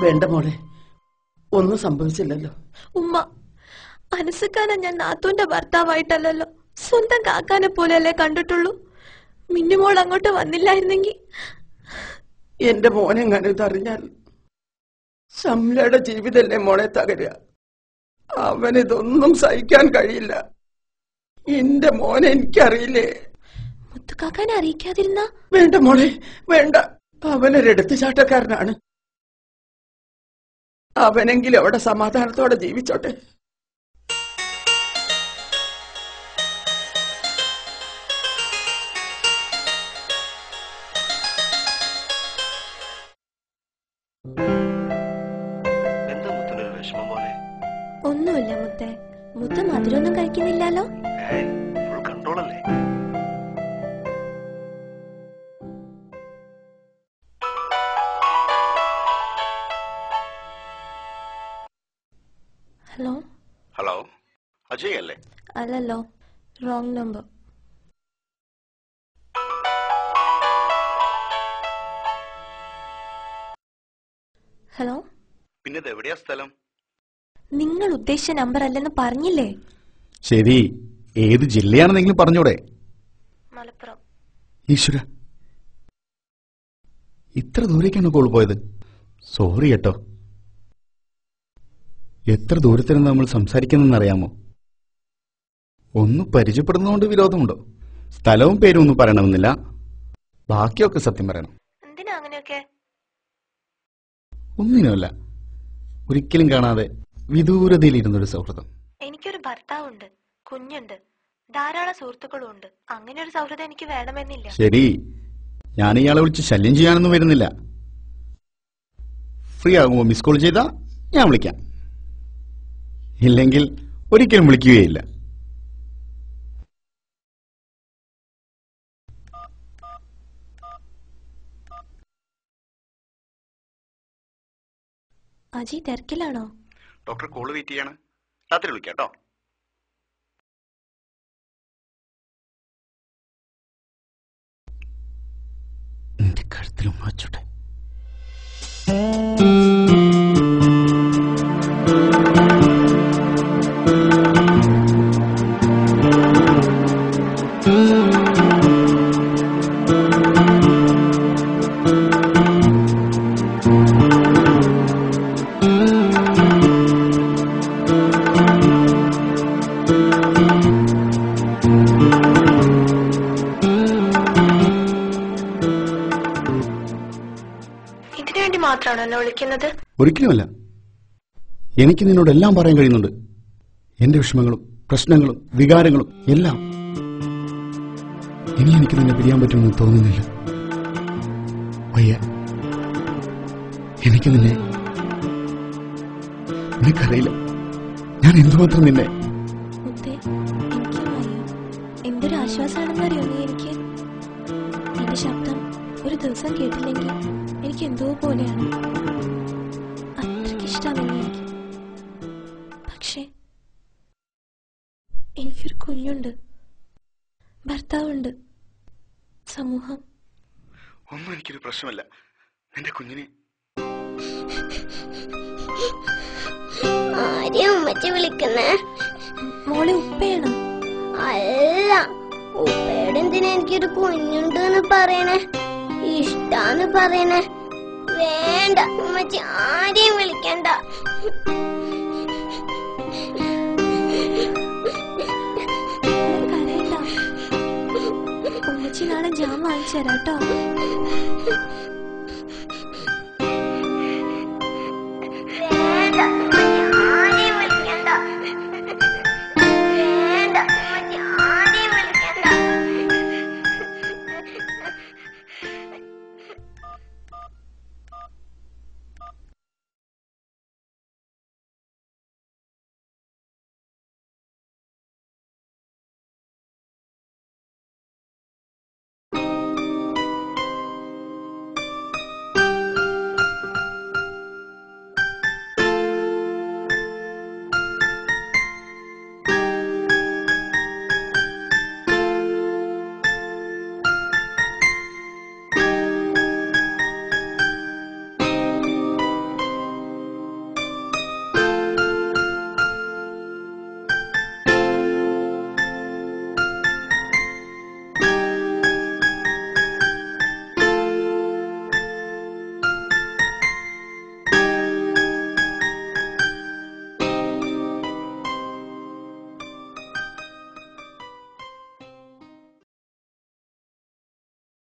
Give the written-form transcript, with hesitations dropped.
വേണ്ട മോളെ, ഒന്നും സംഭവിച്ചില്ലല്ലോ. ഉമ്മ, അനസുക്കാനെ ഞാൻ നാത്തൂന്റെ ഭർത്താവായിട്ടല്ലോ സ്വന്തം കാക്കാനെ പോലെയല്ലേ കണ്ടിട്ടുള്ളൂ. മിന്നുമോൾ അങ്ങോട്ട് വന്നില്ലായിരുന്നെങ്കിൽ എന്റെ മോനെങ്ങനെ ഇതറിഞ്ഞാൽ ശംലയുടെ ജീവിതല്ലേ മോളെ തകരുക. അവനിതൊന്നും സഹിക്കാൻ കഴിയില്ല. എന്റെ മോനെ എനിക്കറിയില്ലേ. മുത്തുക്കാക്കാനെ അറിയിക്കാതിരുന്ന? വേണ്ട മോളെ വേണ്ട, അവനൊരെടുത്തുചാട്ടക്കാരനാണ്. അവനെങ്കിലും അവിടെ സമാധാനത്തോടെ ജീവിച്ചോട്ടെ. ഒന്നുമില്ല മുത്തേ. മുത്ത മധുരമൊന്നും കഴിക്കുന്നില്ലല്ലോ. ഹലോ ഹലോ, അജയ് അല്ലേ? അല്ലല്ലോ, റോങ് നമ്പർ. ഹലോ, പിന്നെ എവിടെയാ സ്ഥലം? നിങ്ങൾ ഉദ്ദേശിച്ച നമ്പർ അല്ലെന്ന് പറഞ്ഞില്ലേ? ശരി, ഏത് ജില്ലയാണെന്നെങ്കിലും പറഞ്ഞൂടെ? മലപ്പുറം. ഈശ്വര, ഇത്ര ദൂരേക്കാണ് കോൾ പോയത്. സോറി കേട്ടോ. എത്ര ദൂരത്തിനാണ് നമ്മൾ സംസാരിക്കുന്നറിയാമോ? ഒന്ന് പരിചയപ്പെടുന്നതുകൊണ്ട് വിരോധമുണ്ടോ? സ്ഥലവും പേരും ഒന്നും പറയണമെന്നില്ല, ബാക്കിയൊക്കെ സത്യം പറയണം. എന്തിനാ അങ്ങനെയൊക്കെ? ഒന്നിനുമല്ല, ഒരിക്കലും കാണാതെ വിദൂരതയിലിരുന്നൊരു സൗഹൃദം. എനിക്കൊരു ഭർത്താവുണ്ട്, കുഞ്ഞുണ്ട്, ധാരാളം സുഹൃത്തുക്കളും ഉണ്ട്. അങ്ങനെ ഒരു സൗഹൃദം എനിക്ക് വേണമെന്നില്ല. ശരി, ഞാൻ ഇയാളെ വിളിച്ച് ശല്യം ചെയ്യാനൊന്നും വരുന്നില്ല. ഫ്രീ ആകുമ്പോ മിസ് കോൾ ചെയ്താ ഞാൻ വിളിക്കാം, ഇല്ലെങ്കിൽ ഒരിക്കലും വിളിക്കുകയില്ല. അജി തിരക്കിലാണോ? ഡോക്ടർ കോള് വെയിറ്റ് ചെയ്യാണ്, രാത്രി വിളിക്കാം കേട്ടോ. എന്റെ കഴുത്തിലും മാച്ചോട്ടെ. ഒരിക്കലുമല്ല, എനിക്ക് നിന്നോട് എല്ലാം പറയാൻ കഴിയുന്നുണ്ട്. എന്റെ വിഷമങ്ങളും പ്രശ്നങ്ങളും വികാരങ്ങളും എല്ലാം. ഇനി എനിക്ക് നിന്നെ പിരിയാൻ പറ്റുമെന്ന് തോന്നുന്നില്ല. വയ്യ, എനിക്ക് നിനക്കറിയില്ല ഞാൻ എന്തുമാത്രം നിന്നെ. എന്തൊരു ആശ്വാസമാണെന്നറിയോ നീ എനിക്ക്. എന്റെ ശബ്ദം ഒരു ദിവസം കേട്ടില്ലെങ്കിൽ എനിക്ക് എന്തോ പോലെയാണ്. അത്രയ്ക്കിഷ്ടമാണ് എനിക്ക്. പക്ഷേ എനിക്കൊരു കുഞ്ഞുണ്ട്, ഭർത്താവുണ്ട്, സമൂഹം. ഒന്നും എനിക്കൊരു പ്രശ്നമല്ല. നിന്റെ കുഞ്ഞിനെ ആരെയും ഉമ്മച്ചി വിളിക്കുന്നേ? മോളെ ഉപ്പയാണ്. അല്ല, ഉപ്പയുടെ എന്തിനാ എനിക്കൊരു കുഞ്ഞുണ്ട് എന്ന് പറയണേ? ഇഷ്ടാന്ന് പറയണേ? വേണ്ട ഉമ്മച്ചി, ആരെയും വിളിക്കണ്ട. കരയണ്ട, ഉമ്മച്ചി നാളെ ജാം വാങ്ങിച്ചു തരാട്ടോ.